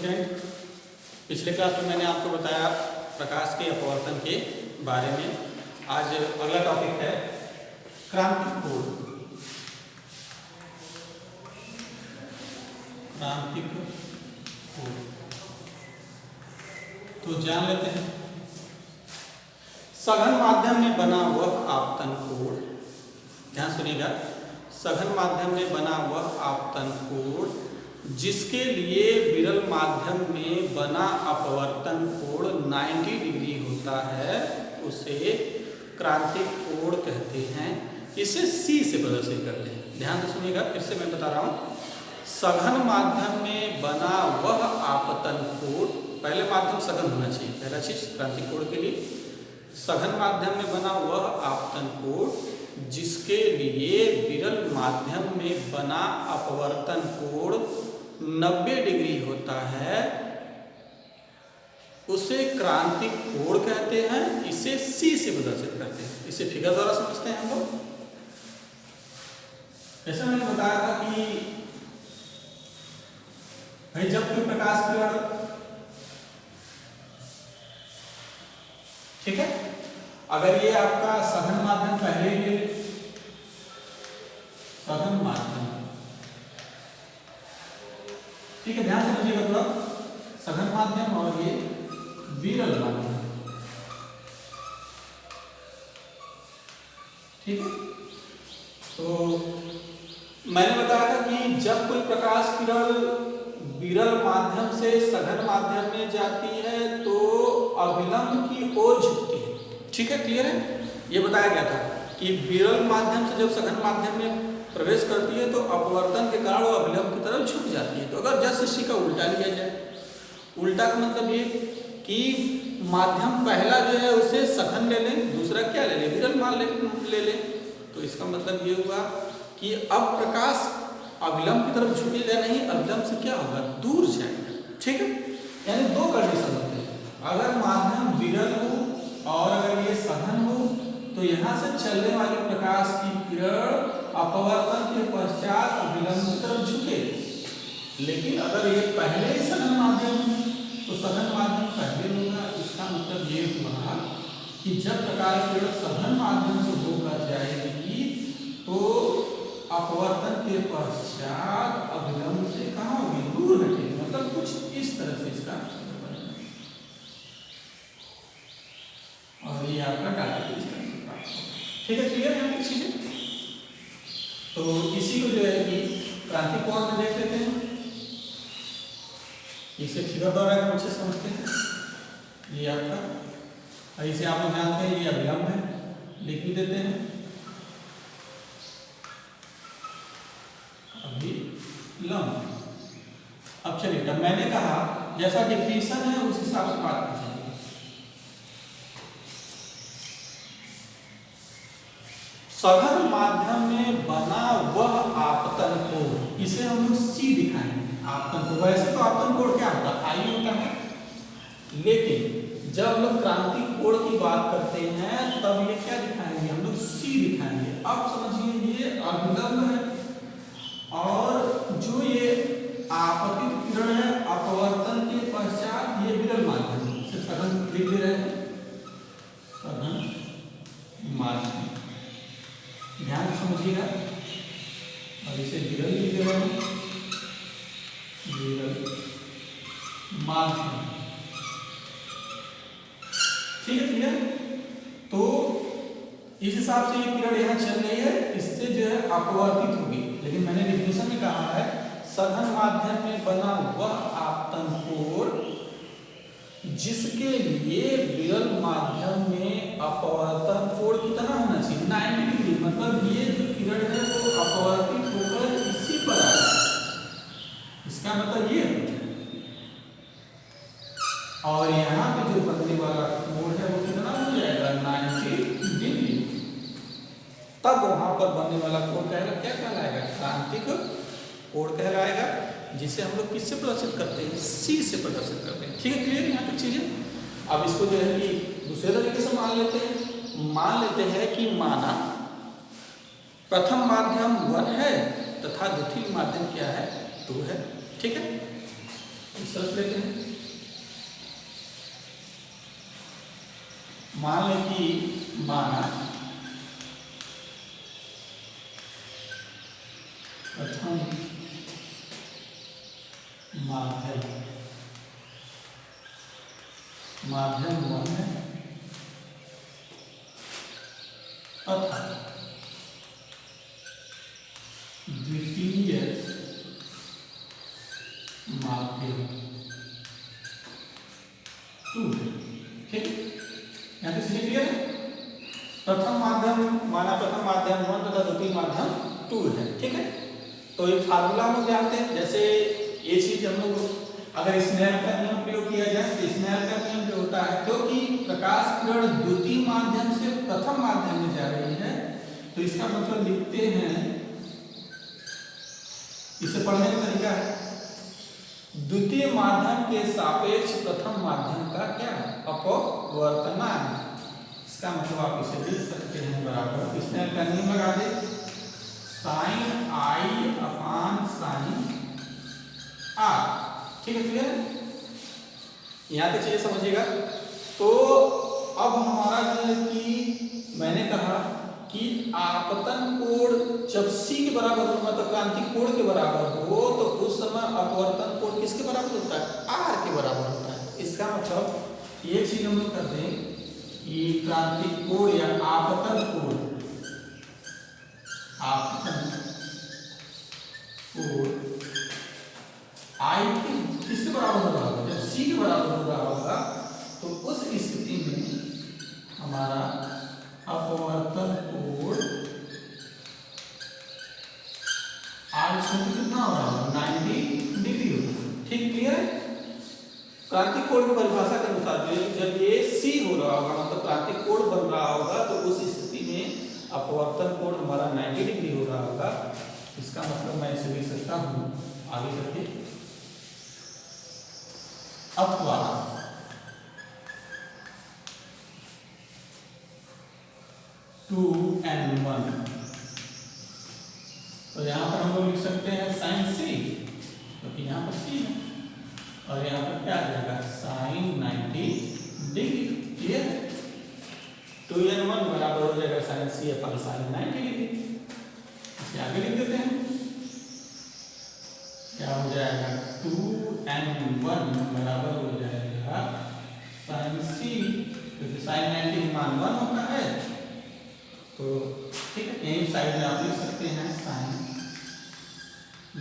Student, पिछले class में मैंने आपको बताया प्रकाश के अपवर्तन के बारे में। आज अगला टॉपिक है क्रांतिक कोण। क्रांतिक कोण तो जान लेते हैं। सघन माध्यम में बना वह आपतन कोण, ध्यान सुनिएगा, सघन माध्यम में बना वह आपतन कोण जिसके लिए विरल माध्यम में बना अपवर्तन कोण 90 डिग्री होता है, उसे क्रांतिक कोण कहते हैं। इसे C से प्रदर्शित करते हैं। ध्यान से सुनिएगा, फिर से मैं बता रहा हूँ। सघन माध्यम में बना वह आपतन कोण, पहले माध्यम सघन होना चाहिए, पहला चीज क्रांतिक कोण के लिए। सघन माध्यम में बना वह आपतन कोण जिसके लिए विरल माध्यम में बना अपवर्तन कोण 90 डिग्री होता है, उसे क्रांतिक कोण कहते हैं। इसे C से प्रदर्शित करते हैं। इसे फिगर द्वारा समझते हैं हम लोग। जैसे मैंने बताया था कि भाई जब कोई प्रकाश किरण, ठीक है, अगर ये आपका सघन माध्यम पहले ही, सघन माध्यम, ठीक है, ध्यान से समझिएगा थोड़ा। सघन माध्यम और ये विरल माध्यम, ठीक है। तो मैंने बताया था कि जब कोई प्रकाश किरण विरल माध्यम से सघन माध्यम में जाती है तो अभिलंब की ओर झुकती है, ठीक है, क्लियर है। ये बताया गया था कि विरल माध्यम से जब सघन माध्यम में प्रवेश करती है तो अपवर्तन के कारण वो अभिलंब की तरफ झुक जाती है। तो अगर जस्ट इसी का उल्टा लिया जाए, उल्टा का मतलब ये कि माध्यम पहला जो है उसे सघन ले लें, दूसरा क्या ले लें, विरल मान ले लें, तो इसका मतलब ये हुआ कि अब प्रकाश अभिलंब की तरफ झुकेगा नहीं, अभिलंब से क्या होगा, दूर जाएगा, ठीक है। यानी दो कंडीशन होते हैं, अगर माध्यम विरल हो और अगर ये सघन हो तो यहाँ से चलने वाली प्रकाश की किरण अपवर्तन के पश्चात अभिलंब की तरफ झुके। लेकिन अगर ये पहले ही सघन माध्यम है तो सघन माध्यम पहले होगा। इसका मतलब ये हुआ कि जब प्रकाश किरण सघन माध्यम से होकर जाएगी तो अपवर्तन के पश्चात अभिलंब से कहाँ होगी, दूर हटेगी। मतलब कुछ इस तरह से इसका, और ये आपका डाटा इस तरह से प्राप्त होगा, ठीक है, क्लियर है ये चीजें। तो इसी को जो है कि क्रांतिक कोण में देख लेते हैं। इसे फिगर द्वारा हम अच्छे समझते हैं। ये आपका, इसे आप लोग जानते हैं, ये अभिलंब है, लिख भी देते हैं अभिलंब। अब चलिए, तब मैंने कहा जैसा डिफिनेशन है उस हिसाब से बात की जाएगी। सघन माध्यम में बना वह आपतन कोण, इसे हम लोग C दिखाएंगे। आपतन कोण, वैसे तो आपतन कोण क्या होता है, I होता है, लेकिन जब हम लोग क्रांतिक कोण की बात करते हैं तब ये क्या दिखाएंगे, हम लोग C दिखाएंगे। अब समझिए, ये अभिलंब है और जो ये आपतित किरण है अपवर्तन के पश्चात ये विरल माध्यम, इसे सघन लिख दे रहे हैं, सघन माध्यम, ध्यान से समझिएगा। और इसे विरल लिख दे रहे हैं, विरल माध्यम, ठीक है, क्लियर। तो इस हिसाब से ये किरण यहाँ चल रही है, इससे जो है अपवर्तित होगी। लेकिन मैंने डिफिनेशन में कहा है सघन माध्यम में बना वह आपतन कोण जिसके लिए विरल माध्यम में अपवर्तन कोण कितना होना चाहिए, 90 डिग्री। मतलब ये जो किरण है वो अपवर्तित होकर इसी पर आ रहा है, इसका मतलब ये है। और यहाँ पे जो बनने वाला कोण है वो कितना हो जाएगा, 90 डिग्री। तब वहां पर बनने वाला कोण क्या कहलाएगा, क्रांतिक कोण कहलाएगा, जिसे हम लोग किससे प्रदर्शित करते हैं, C से प्रदर्शित करते हैं, ठीक है, क्लियर यहाँ तक चीजें। अब इसको जो है कि दूसरे तरीके से मान लेते हैं कि माना प्रथम माध्यम 1 है तथा द्वितीय माध्यम क्या है, 2 है, ठीक है। सोच लेते हैं। मान लें कि माना प्रथम माध्यम 1 है तथा द्वितीय माध्यम 2 है। ठीक, यहाँ से क्लियर है। प्रथम माध्यम माना प्रथम माध्यम 1 तथा द्वितीय माध्यम 2 है। ठीक है, तो एक फार्मूला हम लोग जानते हैं। जैसे ये चीज हम लोग अगर स्नेल का नियम प्रयोग किया जाए तो स्नेल का नियम जो होता है, क्योंकि प्रकाश किरण द्वितीय माध्यम से प्रथम माध्यम में जा रही है, तो इसका मतलब लिखते हैं, इसे पढ़ने का तरीका है, द्वितीय माध्यम के सापेक्ष प्रथम माध्यम का क्या अपवर्तनांक। इसका मतलब आप इसे लिख सकते हैं बराबर स्नेल का नियम लगा दे, sine i upon sine r. ठीक है, क्लियर है, यहाँ तक चीजें समझिएगा। तो अब हमारा जो है कि मैंने कहा कि आपतन कोण जब c के बराबर हो, मतलब क्रांतिक कोण के बराबर हो, तो उस समय अपवर्तन कोण किसके बराबर होता है, r के बराबर होता है। इसका मतलब ये चीज हम लोग करते हैं कि क्रांतिक कोण या आपतन कोण आई किसके बराबर हो रहा होगा, जब c के बराबर हो रहा होगा, तो उस स्थिति में हमारा अपवर्तन कोण r कितना हो रहा होगा, 90 डिग्री होगा। ठीक, क्लियर है। क्रांतिक कोण की परिभाषा के अनुसार जब ये c हो रहा होगा, मतलब क्रांतिक कोण बन रहा होगा, तो उस स्थिति में अपवर्तन कोण हमारा 90 डिग्री हो रहा होगा। इसका मतलब मैं इसे लिख सकता हूँ आगे करके, अथवा टू एन वन, तो यहाँ पर हम लोग लिख सकते हैं साइन सी, क्योंकि यहाँ पर सी है, और यहाँ पर क्या आ जाएगा साइन 90 डिग्री। क्लियर है, 2n1 बराबर हो जाएगा साइन सी अपन साइन 90 डिग्री। इसे आगे लिख देते हैं, क्या हो जाएगा 2n1 बराबर हो जाएगा साइन सी, क्योंकि साइन 90 मान 1 होता है, तो ठीक है, यही साइड में आप लिख सकते हैं साइन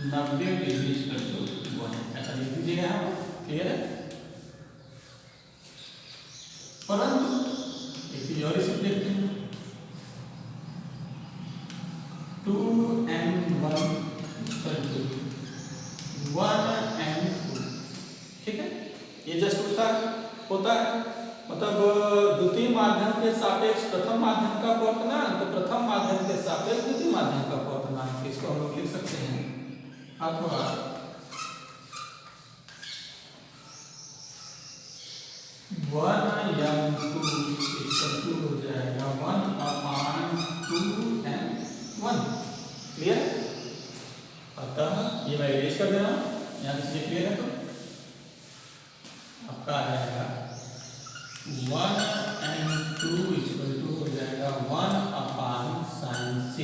90 डिग्री कर 1, ऐसा लिख दीजिएगा यहाँ। क्लियर है, परंतु एक चीज और इसे देखते हैं, 2n1 1n2। ठीक है, ये जस्ट होता है मतलब द्वितीय माध्यम के सापेक्ष प्रथम माध्यम का अपवर्तनांक, तो प्रथम माध्यम के सापेक्ष द्वितीय माध्यम का अपवर्तनांक, इसको हम लोग लिख सकते हैं अथवा 1n2 हो जाएगा 1/2n1। क्लियर, अतः ये मैं इरेज कर दे रहा हूँ, यहाँ से क्लियर है, तो आपका आ जाएगा 1n2 हो जाएगा 1/sin c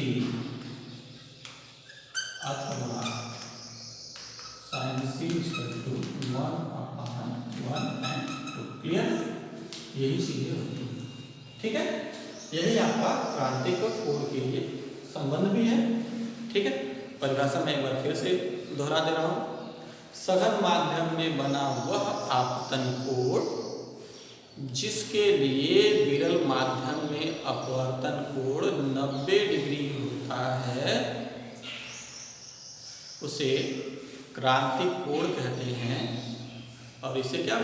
अथवा sin c 1/1n2। क्लियर, यही चीजें होती हैं। ठीक है, यही आपका क्रांतिक कोण के लिए संबंध भी है। ठीक है, परिभाषा मैं एक बार फिर से दोहरा दे रहा हूँ, सघन माध्यम में बना वह आपतन कोण जिसके लिए विरल माध्यम में अपवर्तन कोण 90 डिग्री होता है, उसे क्रांतिक कोण कहते हैं, और इसे क्या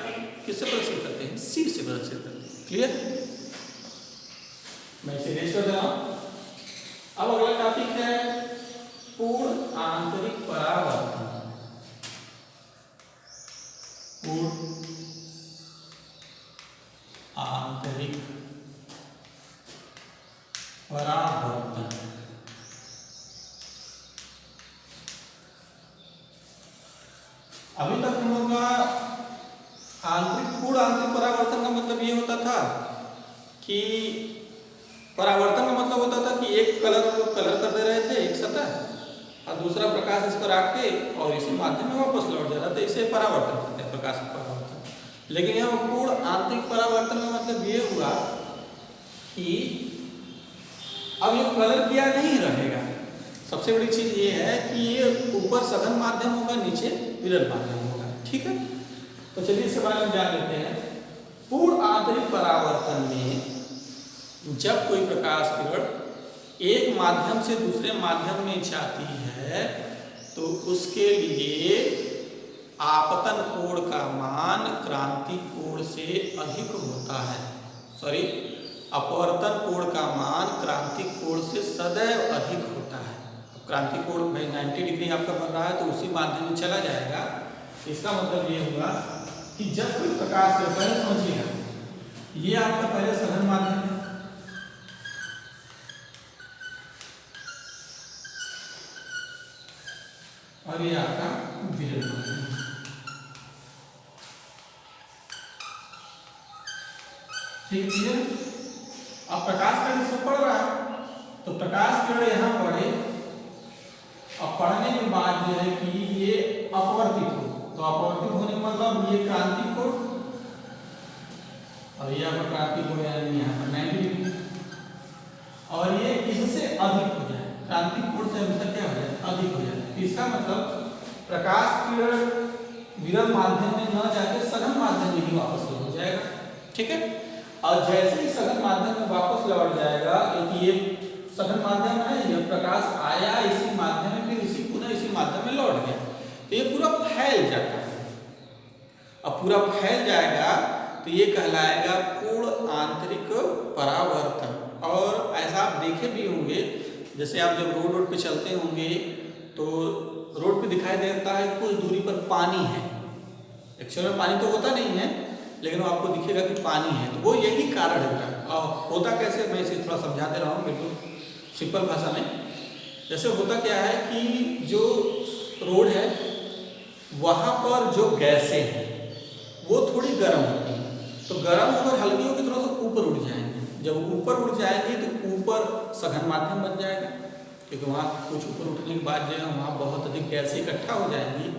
किससे प्रदर्शित करते हैं, c से प्रदर्शित करते हैं। क्लियर, मैं इसे इरेज कर दे रहा हूं। अब अगला टॉपिक है पूर्ण आंतरिक परावर्तन। पूर्ण आंतरिक परावर्तन। अभी तक हम लोग का कि परावर्तन का मतलब होता था कि एक कलर हम लोग कलर कर दे रहे थे एक सतह और दूसरा प्रकाश इस पर आके और इसी माध्यम में वापस लौट जा रहा था, इसे परावर्तन कहते हैं, प्रकाश का परावर्तन। लेकिन यहाँ पूर्ण आंतरिक परावर्तन का मतलब ये हुआ कि अब ये कलर किया नहीं रहेगा। सबसे बड़ी चीज ये है कि ये ऊपर सघन माध्यम होगा, नीचे विरल माध्यम होगा। ठीक है, तो चलिए इसके बारे में जान लेते हैं। पूर्ण आंतरिक परावर्तन में जब कोई प्रकाश किरण एक माध्यम से दूसरे माध्यम में जाती है तो उसके लिए आपतन कोण का मान क्रांति कोण से अधिक होता है। सॉरी, अपवर्तन कोण का मान क्रांति कोण से सदैव अधिक होता है। क्रांति कोण भाई 90 डिग्री आपका बन रहा है तो उसी माध्यम में चला जाएगा। इसका मतलब ये हुआ कि जब कोई प्रकाश किरण, पहले समझिएगा, ये आपका पहले सघन माध्यम है और ये आपका विरल माध्यम है। ठीक है, अब प्रकाश किरण इसमें पड़ रहा है तो प्रकाश किरण यहाँ पड़े और पढ़ने के बाद जो है कि ये अपवर्तित हो, तो अपवर्तित होने का मतलब ये क्रांति कोण और ये आपका क्रांति कोण यानी यहाँ पर 90 डिग्री और ये इससे अधिक हो जाए, क्रांति कोण से हमेशा क्या हो जाए, अधिक हो जाए। इसका मतलब प्रकाश किरण विरल माध्यम में न जाके सघन माध्यम में ही वापस लौट जाएगा। ठीक है, और जैसे ही सघन माध्यम में वापस लौट जाएगा, क्योंकि ये सघन माध्यम है, ये प्रकाश आया इसी माध्यम में, फिर इसी पुनः इसी माध्यम में लौट गया, तो ये पूरा फैल जाता है। अब पूरा फैल जाएगा तो ये कहलाएगा पूर्ण आंतरिक परावर्तन। और ऐसा आप देखे भी होंगे, जैसे आप जब रोड पे चलते होंगे तो रोड पे दिखाई देता है कुछ दूरी पर पानी है। एक्चुअल में पानी तो होता नहीं है, लेकिन वो आपको दिखेगा कि पानी है, तो वो यही कारण होता है। और होता कैसे, मैं इसे थोड़ा समझाते रहा हूँ बिल्कुल सिंपल भाषा में। जैसे होता क्या है कि जो रोड है वहाँ पर जो गैसें हैं वो थोड़ी गर्म होती हैं, तो गर्म अगर हल्की होगी थोड़ा सा ऊपर उड़ जाएंगे। जब ऊपर उड़ जाएंगे तो ऊपर सघन माध्यम बन जाएगा, क्योंकि वहाँ कुछ ऊपर उठने के बाद जो है वहाँ बहुत अधिक गैसें इकट्ठा हो जाएंगी,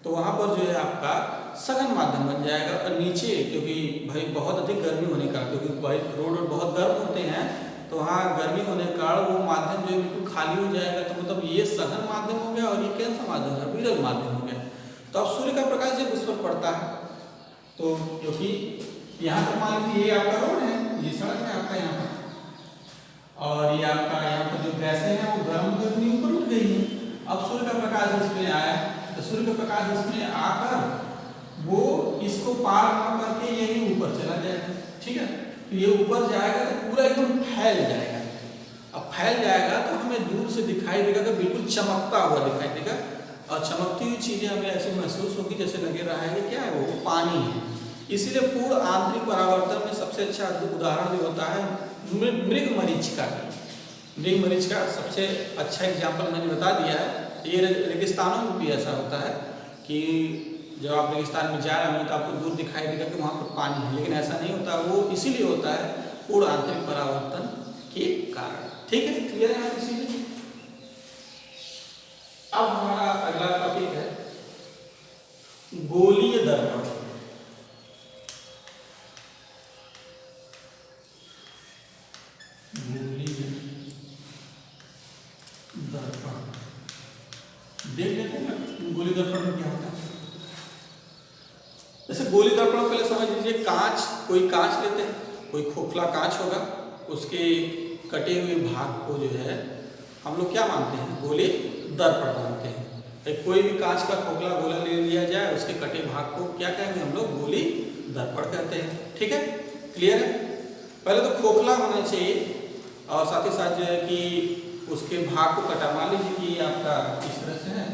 तो वहाँ पर जो है आपका सघन माध्यम बन जाएगा। और नीचे क्योंकि भाई बहुत अधिक गर्मी होने का, क्योंकि भाई रोड बहुत गर्म होते हैं, तो वहाँ गर्मी होने के कारण वो माध्यम जो है बिल्कुल खाली हो जाएगा। तो मतलब ये सघन माध्यम हो गया और ये कौन सा माध्यम है, विरल माध्यम हो गया। तो अब सूर्य का प्रकाश जब उस पर पड़ता है तो क्योंकि यहाँ पर मान लीजिए ये आपका रोड है, ये सड़क है आपका यहाँ पर, और ये आपका यहाँ पर जो गैसें हैं वो गर्म गर्मी ऊपर उठ गई है। अब सूर्य का प्रकाश इसमें आया तो सूर्य का प्रकाश इसमें आकर वो इसको पार न करके यही ऊपर चला जाएगा। ठीक है, तो ये ऊपर जाएगा तो पूरा एकदम फैल जाएगा। अब फैल जाएगा तो हमें दूर से दिखाई देगा कि बिल्कुल चमकता हुआ दिखाई देगा, और चमकती हुई चीज़ें हमें ऐसे महसूस होगी जैसे लगे रहा है कि क्या है, वो पानी है। इसीलिए पूर्ण आंतरिक परावर्तन में सबसे अच्छा उदाहरण जो होता है मृग मरीचिका का। मृग मरीचिका सबसे अच्छा एग्जाम्पल मैंने बता दिया है। ये रेगिस्तानों में भी ऐसा होता है कि जब आप रेगिस्तान में जा रहे होंगे तो आपको दूर दिखाई देगा कि वहाँ पर पानी है, लेकिन ऐसा नहीं होता। वो इसीलिए होता है पूर्ण आंतरिक परावर्तन के कारण। ठीक है, क्लियर है आप इसीलिए। अब हमारा अगला टॉपिक है गोलीय दर्पण। दर्पण देख लेते हैं गोली दर्पण में क्या होता है। जैसे गोली दर्पण पहले समझ लीजिए, कांच, कोई कांच लेते हैं, कोई खोखला कांच होगा, उसके कटे हुए भाग को जो है हम लोग क्या मानते हैं, गोली दर्पण मानते हैं। कोई भी कांच का खोखला गोला ले लिया जाए, उसके कटे भाग को क्या कहेंगे हम लोग, गोली दर्पण कहते हैं। ठीक है, क्लियर है। पहले तो खोखला होना चाहिए और साथ ही साथ जो है कि उसके भाग को कटा। मान लीजिए कि ये आपका इस तरह से है,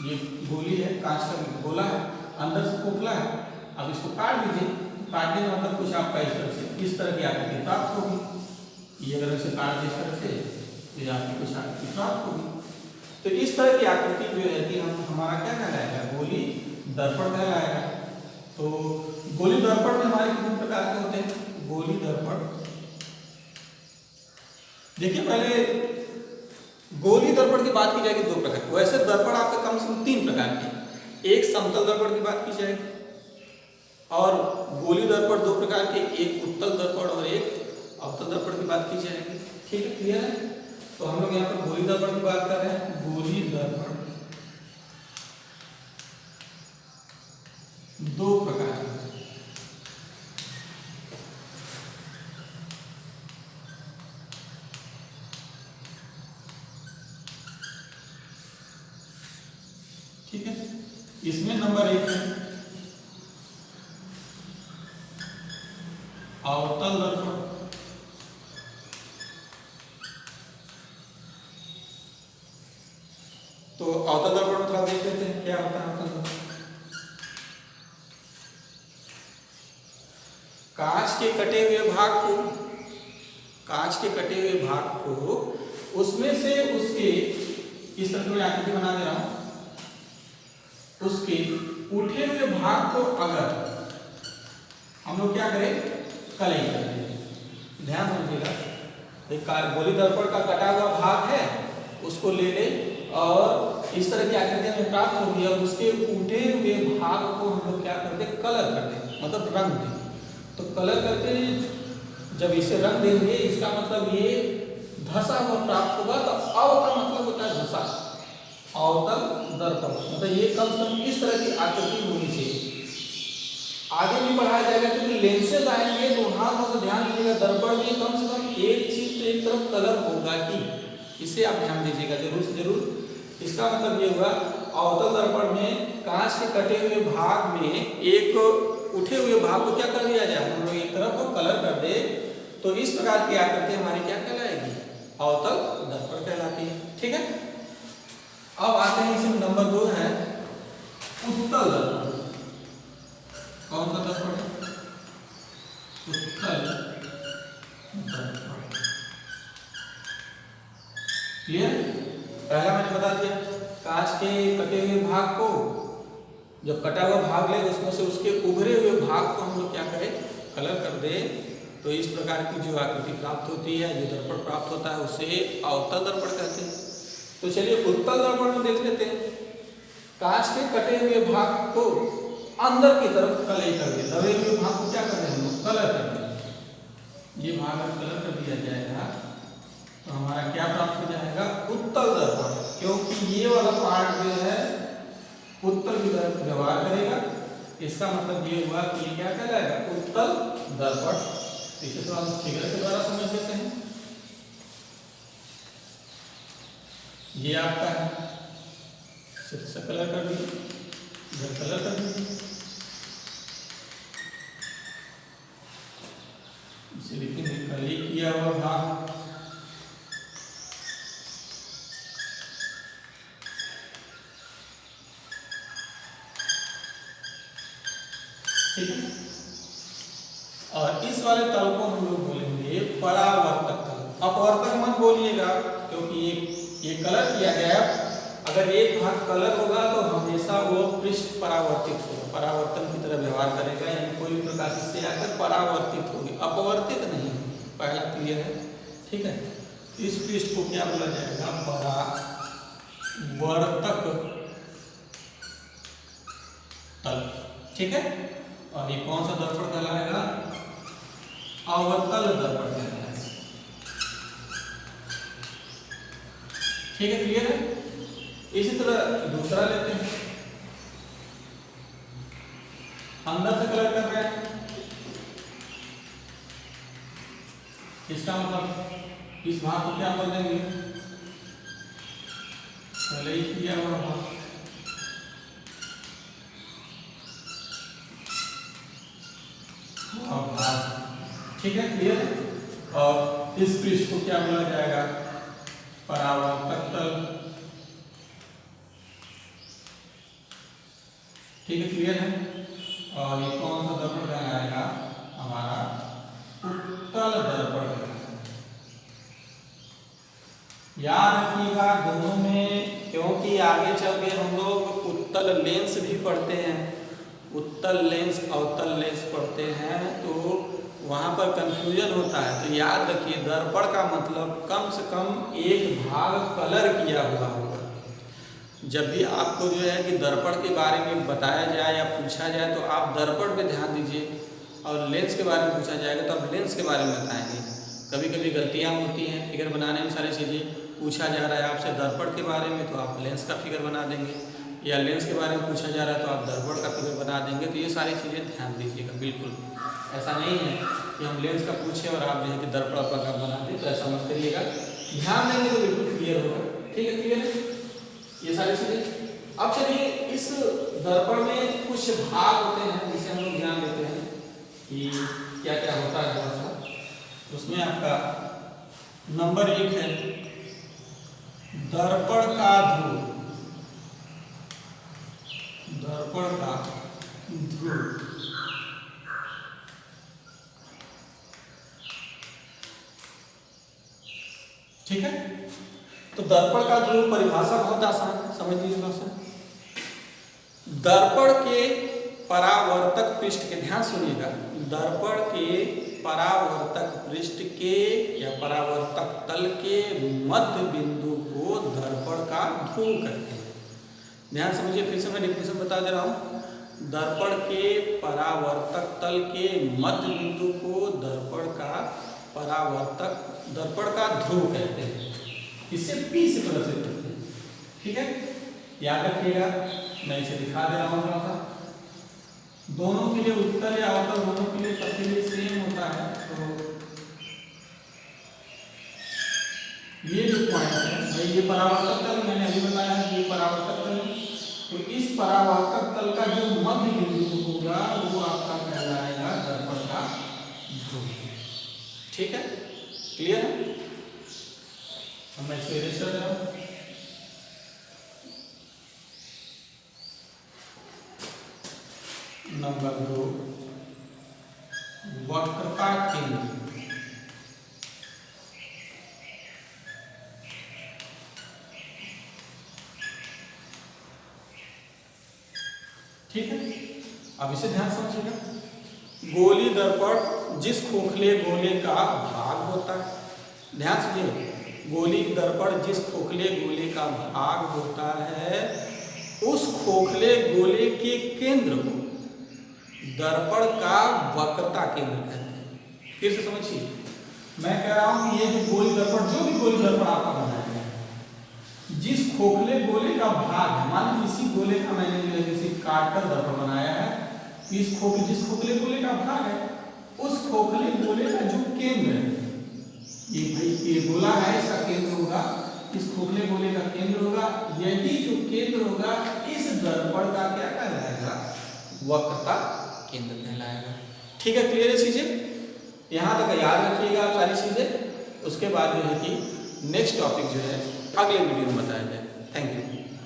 ये गोली है, कांच का गोला है, अंदर से खोखला है। अब इसको काट दीजिए, काटने का मतलब कुछ आपका इस तरह से, इस तरह की आकृति प्राप्त होगी। ये अगर इसे काट दे इस तरह से तो ये आपकी कुछ आकृति प्राप्त होगी। तो इस तरह की आकृति जो है कि हमारा क्या कहलाएगा, गोली दर्पण कहलाएगा। तो गोली दर्पण में हमारे कितने प्रकार के होते हैं, गोली दर्पण। देखिए पहले गोली दर्पण की बात की जाएगी दो प्रकार की, वैसे दर्पण आपके कम से कम तीन प्रकार के, एक समतल दर्पण की बात की जाएगी और गोली दर्पण दो प्रकार के, एक उत्तल दर्पण और एक अवतल दर्पण की बात की जाएगी। ठीक है, क्लियर है? तो हम लोग यहाँ पर गोली दर्पण की बात कर रहे हैं। गोली दर्पण दो प्रकार के, ठीक है। इसमें नंबर एक है अवतल दर्पण। तो अवतल दर्पण में थोड़ा देख लेते हैं क्या होता है अवतल दर्पण। कांच के कटे हुए भाग को, कांच के कटे हुए भाग को उसमें से उसके, इस तरह की आकृति बना दे रहा हूं, उसके उठे हुए भाग को अगर हम लोग क्या करें, कलई कर दें। ध्यान समझिएगा, एक गोली दर्पण का कटा हुआ भाग है, उसको ले ले और इस तरह की आकृति हमें प्राप्त होगी और उसके उठे हुए भाग को हम लोग क्या कर दें, कलर कर दें, मतलब रंग दें। तो कलर करके जब इसे रंग देंगे, इसका मतलब ये धसा हुआ प्राप्त होगा। तो अव का मतलब होता है धसा, अवतल दर्पण मतलब ये कम से कम इस तरह की आकृति होनी चाहिए। आगे भी बढ़ाया जाएगा क्योंकि लेंसेज आएंगे तो वहां पर ध्यान दीजिएगा, दर्पण में कम से कम एक चीज तो एक तरफ कलर होगा ही, इसे आप ध्यान दीजिएगा जरूर से जरूर। इसका मतलब ये हुआ अवतल दर्पण में कांच के कटे हुए भाग में एक उठे हुए भाग को क्या कर दिया जाए, हम लोग एक तरफ को कलर कर दे, तो इस प्रकार की आकृति हमारी क्या कहलाएगी, अवतल दर्पण कहलाती है। ठीक है, अब आते हैं इसमें नंबर 2 है उत्तल दर्पण। कौन सा दर्पण है, उत्तल दर्पण। क्लियर? पहला मैंने बता दिया, कांच के कटे हुए भाग को जब कटा हुआ भाग ले, उसमें से उसके उभरे हुए भाग को हम लोग क्या करें, कलर कर दे, तो इस प्रकार की जो आकृति प्राप्त होती है, जो दर्पण प्राप्त होता है, उसे अवतल दर्पण कहते हैं। तो चलिए उत्तल दर्पण में देख लेते हैं। कांच के कटे हुए भाग को अंदर की तरफ कलई कर दे, दबे हुए भाग को क्या कर रहे हैं हम लोग, कलर कर दे। ये भाग कलर कर दिया जाएगा तो हमारा क्या प्राप्त हो जाएगा, उत्तल दर्पण। क्योंकि ये वाला पार्ट जो है उत्तल की तरफ व्यवहार करेगा, इसका मतलब ये हुआ कि ये क्या कहलाएगा, उत्तल दर्पण। इसे तो हम फिगर के द्वारा समझ लेते हैं। ये आपका है, सिर्फ कलर कर दीजिए, इधर कलर कर दीजिए, इसे लिखेंगे कलई किया हुआ भाग। ठीक है, और इस वाले तल को हम लोग बोलेंगे परावर्तक तल। अपवर्तक मत बोलिएगा क्योंकि ये कलर किया गया है, अगर एक भाग कलर होगा तो हमेशा वो पृष्ठ परावर्तित होगा, परावर्तन की तरह व्यवहार करेगा, यानी कोई भी प्रकाश इससे आकर परावर्तित होगी, अपवर्तित नहीं। पहला क्लियर है? ठीक है, इस पृष्ठ को क्या बोला जाएगा, परावर्तक तल। ठीक है, और ये कौन सा दर्पण कहलाएगा, अवतल दर्पण कहलाएगा। ठीक है, क्लियर है? इसी तरह दूसरा लेते हैं, अंदर से कलर कर रहे हैं, इसका मतलब इस भाग को क्या बोल देंगे, कलई किया हुआ भाग। ठीक है, क्लियर है? और इस पृष्ठ को क्या बोला जाएगा, परावर्तक तल। ठीक है, क्लियर है? और ये कौन सा दर्पण कहलाएगा, हमारा उत्तल दर्पण। याद रखिएगा दोनों में, क्योंकि आगे चल के हम लोग उत्तल लेंस भी पढ़ते हैं, उत्तल लेंस अवतल लेंस पढ़ते हैं, तो वहाँ पर कंफ्यूजन होता है। तो याद रखिए दर्पण का मतलब कम से कम एक भाग कलर किया हुआ होगा। जब भी आपको जो है कि दर्पण के बारे में बताया जाए या पूछा जाए तो आप दर्पण पे ध्यान दीजिए, और लेंस के बारे में पूछा जाएगा तो आप लेंस के बारे में बताएंगे। कभी कभी गलतियाँ होती हैं फिगर बनाने में, सारी चीज़ें पूछा जा रहा है आपसे दर्पण के बारे में तो आप लेंस का फिगर बना देंगे, या लेंस के बारे में पूछा जा रहा है तो आप दर्पण का फिगर बना देंगे। तो ये सारी चीज़ें ध्यान दीजिएगा। बिल्कुल ऐसा नहीं है कि हम लेंस का पूछें और आप जो है कि दर्पण का बना दें, तो ऐसा मत करिएगा। ध्यान देंगे तो बिल्कुल क्लियर होगा। ठीक है, क्लियर है ये सारी चीज़ें। अब चलिए इस दर्पण में कुछ भाग होते हैं जिसे हम लोग ध्यान देते हैं कि क्या क्या होता है थोड़ा सा। उसमें आपका नंबर 1 है दर्पण का ध्रुव। दर्पण का ध्रुव, ठीक है। तो दर्पण का ध्रुव परिभाषा बहुत आसान है, समझ लीजिए भाषा। दर्पण के परावर्तक पृष्ठ के, ध्यान सुनिएगा, दर्पण के परावर्तक पृष्ठ के या परावर्तक तल के मध्य बिंदु को दर्पण का ध्रुव कहते हैं। ध्यान समझिए, फिर से मैं डेफिनेशन बता दे रहा हूँ। दर्पण के परावर्तक तल के मध्य बिंदु को दर्पण का परावर्तक, दर्पण का ध्रुव कहते हैं। इसे P से प्रदर्शित करते हैं। ठीक है, याद रखिएगा। मैं इसे दिखा दे रहा हूँ थोड़ा सा। दोनों के लिए उत्तल या अवतल दोनों के लिए सबके लिए सेम होता है। तो ये जो पॉइंट है भाई, ये परावर्तक तल मैंने अभी बताया है, ये परावर्तक तल। तो इस परावर्तक तल का जो मध्य बिंदु होगा वो आपका कहलाएगा दर्पण का ध्रुव। ठीक है, क्लियर है। अब मैं इसे इरेज कर दे रहा हूं। नंबर 2 वक्रता केंद्र। ठीक है, अब इसे ध्यान समझिएगा। गोली दर्पण जिस खोखले गोले का भाग होता है, ध्यान सुनिए, गोली दर्पण जिस खोखले गोले का भाग होता है उस खोखले गोले के केंद्र को दर्पण का वक्रता केंद्र कहते हैं। फिर से समझिए, मैं कह रहा हूं कि ये जो गोली दर्पण, जो भी गोली दर्पण आपका बनाया गया है, जिस खोखले गोले का भाग है, मान लीजिए इसी गोले का मैंने जो है किसी काटकर दर्पण बनाया है, जिस खोखले गोले का भाग है उस खोखले गोले का जो केंद्र है, ये भाई ये गोला है, इसका केंद्र होगा, इस खोखले गोले का केंद्र होगा, यही जो केंद्र होगा इस दर्पण का क्या कहलाएगा, वक्रता केंद्र कहलाएगा। ठीक है, क्लियर है चीजें। यहाँ तक याद रखिएगा सारी चीजें। उसके बाद जो है कि नेक्स्ट टॉपिक जो है अगले वीडियो में बताया जाए। Thank you.